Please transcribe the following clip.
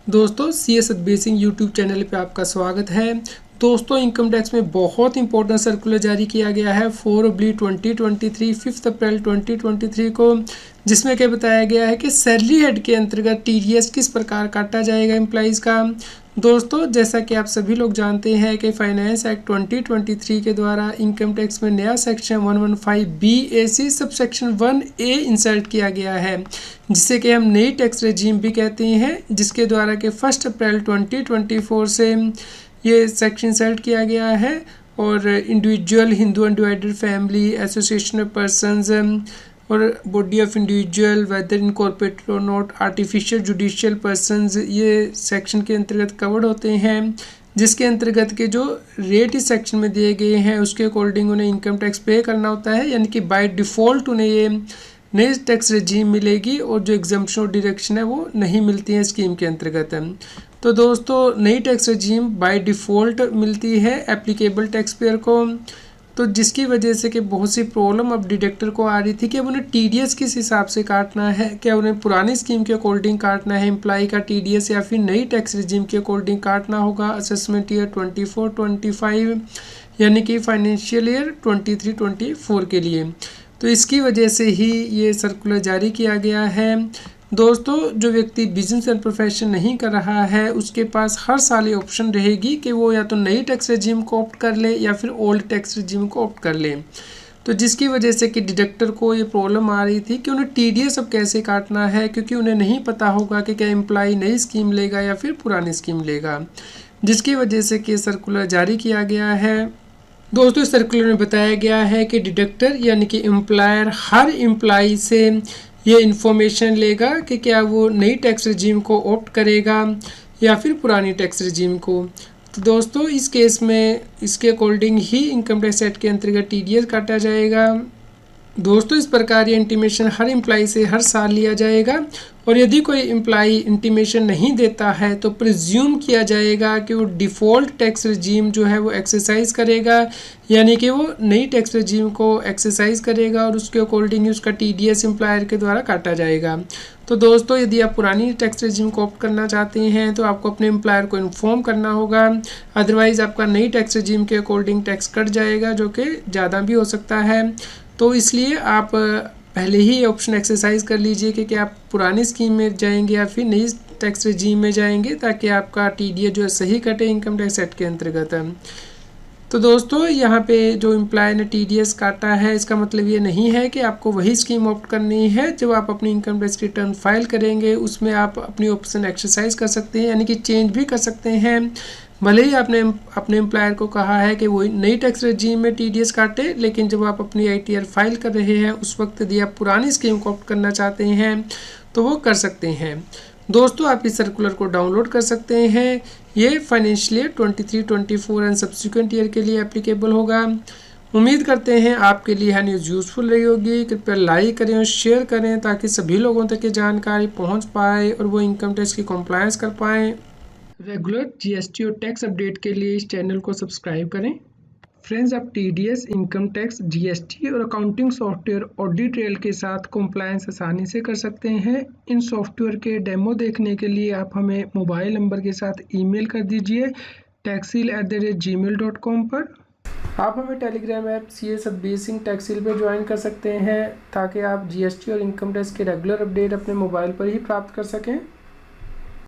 दोस्तों C S बेसिंग YouTube channel पे आपका स्वागत है। दोस्तों इनकम टैक्स में बहुत इंपॉर्टेंट सर्कुलर जारी किया गया है 4/2023 5 अप्रैल 2023 को, जिसमें क्या बताया गया है कि सैलरी हेड के अंतर्गत टीडीएस किस प्रकार काटा जाएगा एम्प्लॉइज़ का। दोस्तों जैसा कि आप सभी लोग जानते हैं कि फाइनेंस एक्ट 2023 के द्वारा इनकम टैक्स में नया section 115 BAC sub section 1A insert किया गया है, जिसे कि हम नई टैक्स रेजीम भी कहते हैं, जिसके द्वारा कि 1 अप्रैल 2024 से ये सेक्शन इंसर्ट किया गया है। और individual Hindu undivided family association of persons और body of individual whether incorporated और नॉट आर्टिफिशियल जुडिशियल पर्सनस ये सेक्शन के अंतर्गत कवर्ड होते हैं, जिसके अंतर्गत के जो रेट इस सेक्शन में दिए गए हैं उसके अकॉर्डिंग उन्हें इनकम टैक्स पे करना होता है, यानी कि बाय डिफ़ॉल्ट उन्हें ये नई टैक्स रेजीम मिलेगी और जो एग्जम्पशन और डिडक्शन है वो नहीं मिलती है स्कीम के अंतर्गत। तो दोस्तों नई टैक्स रेजीम बाय डिफ़ॉल्ट मिलती है एप्लीकेबल टैक्स पेयर को, तो जिसकी वजह से कि बहुत सी प्रॉब्लम अब डिडक्टर को आ रही थी कि अब उन्हें टीडीएस किस हिसाब से काटना है, क्या उन्हें पुरानी स्कीम के अकॉर्डिंग काटना है एम्प्लॉय का टीडीएस या फिर नई टैक्स रेजीम के अकॉर्डिंग काटना होगा असेसमेंट ईयर 24-25 यानी कि फाइनेंशियल ईयर 23-24 के लिए। तो इसकी वजह से ही ये सर्कुलर जारी किया गया है। दोस्तों जो व्यक्ति बिजनेस एंड प्रोफेशन नहीं कर रहा है उसके पास हर साल ये ऑप्शन रहेगी कि वो या तो नई टैक्स रेजीम को ऑप्ट कर ले या फिर ओल्ड टैक्स रेजीम को ऑप्ट कर ले। तो जिसकी वजह से कि डिडक्टर को ये प्रॉब्लम आ रही थी कि उन्हें टीडीएस अब कैसे काटना है, क्योंकि उन्हें नहीं पता होगा कि क्या एम्प्लॉय नई स्कीम लेगा या फिर पुरानी स्कीम लेगा, जिसकी वजह से कि सर्कुलर जारी किया गया है। दोस्तों इस सर्कुलर में बताया गया है कि डिडक्टर यानी कि एम्प्लॉयर हर एम्प्लॉय से ये इन्फॉर्मेशन लेगा कि क्या वो नई टैक्स रेजीम को ऑप्ट करेगा या फिर पुरानी टैक्स रेजीम को। तो दोस्तों इस केस में इसके अकॉर्डिंग ही इनकम टैक्स एक्ट के अंतर्गत टीडीएस काटा जाएगा। दोस्तों इस प्रकार ये इंटीमेशन हर एम्प्लॉय से हर साल लिया जाएगा, और यदि कोई एम्प्लॉय इंटीमेशन नहीं देता है तो प्रिज्यूम किया जाएगा कि वो डिफ़ॉल्ट टैक्स रेजीम जो है वो एक्सरसाइज करेगा, यानी कि वो नई टैक्स रेजीम को एक्सरसाइज करेगा और उसके अकॉर्डिंग उसका टीडीएस एम्प्लॉयर के द्वारा काटा जाएगा। तो दोस्तों यदि आप पुरानी टैक्स रेजीम को ऑप्ट करना चाहते हैं तो आपको अपने एम्प्लॉयर को इन्फॉर्म करना होगा, अदरवाइज़ आपका नई टैक्स रेजीम के अकॉर्डिंग टैक्स कट जाएगा, जो कि ज़्यादा भी हो सकता है। तो इसलिए आप पहले ही ऑप्शन एक्सरसाइज कर लीजिए कि क्या आप पुरानी स्कीम में जाएंगे या फिर नई टैक्स रेजीम में जाएंगे, ताकि आपका टीडीएस जो है सही कटे इनकम टैक्स एक्ट के अंतर्गत। तो दोस्तों यहाँ पे जो एम्प्लॉय ने टीडीएस काटा है इसका मतलब ये नहीं है कि आपको वही स्कीम ऑप्ट करनी है। जब आप अपनी इनकम टैक्स रिटर्न फाइल करेंगे उसमें आप अपनी ऑप्शन एक्सरसाइज कर सकते हैं, यानी कि चेंज भी कर सकते हैं। भले ही आपने अपने एम्प्लॉयर को कहा है कि वो नई टैक्स रेजीम में टीडीएस काटे, लेकिन जब आप अपनी आईटीआर फाइल कर रहे हैं उस वक्त यदि आप पुरानी स्कीम को ऑप्ट करना चाहते हैं तो वो कर सकते हैं। दोस्तों आप इस सर्कुलर को डाउनलोड कर सकते हैं। ये financial year 23-24 and subsequent year के लिए एप्लीकेबल होगा। उम्मीद करते हैं आपके लिए यह न्यूज़ यूज़फुल रही होगी। कृपया लाइक करें और शेयर करें ताकि सभी लोगों तक ये जानकारी पहुंच पाए और वो इनकम टैक्स की कॉम्प्लायंस कर पाएँ। रेगुलर जीएसटी और टैक्स अपडेट के लिए इस चैनल को सब्सक्राइब करें। फ्रेंड्स आप टीडीएस, इनकम टैक्स, जीएसटी और अकाउंटिंग सॉफ्टवेयर ऑडिट ट्रेल के साथ कॉम्प्लायंस आसानी से कर सकते हैं। इन सॉफ्टवेयर के डेमो देखने के लिए आप हमें मोबाइल नंबर के साथ ईमेल कर दीजिए taxil@gmail.com पर। आप हमें टेलीग्राम ऐप CS बेसिंग टैक्सिल पर ज्वाइन कर सकते हैं ताकि आप जीएसटी और इनकम टैक्स के रेगुलर अपडेट अपने मोबाइल पर ही प्राप्त कर सकें।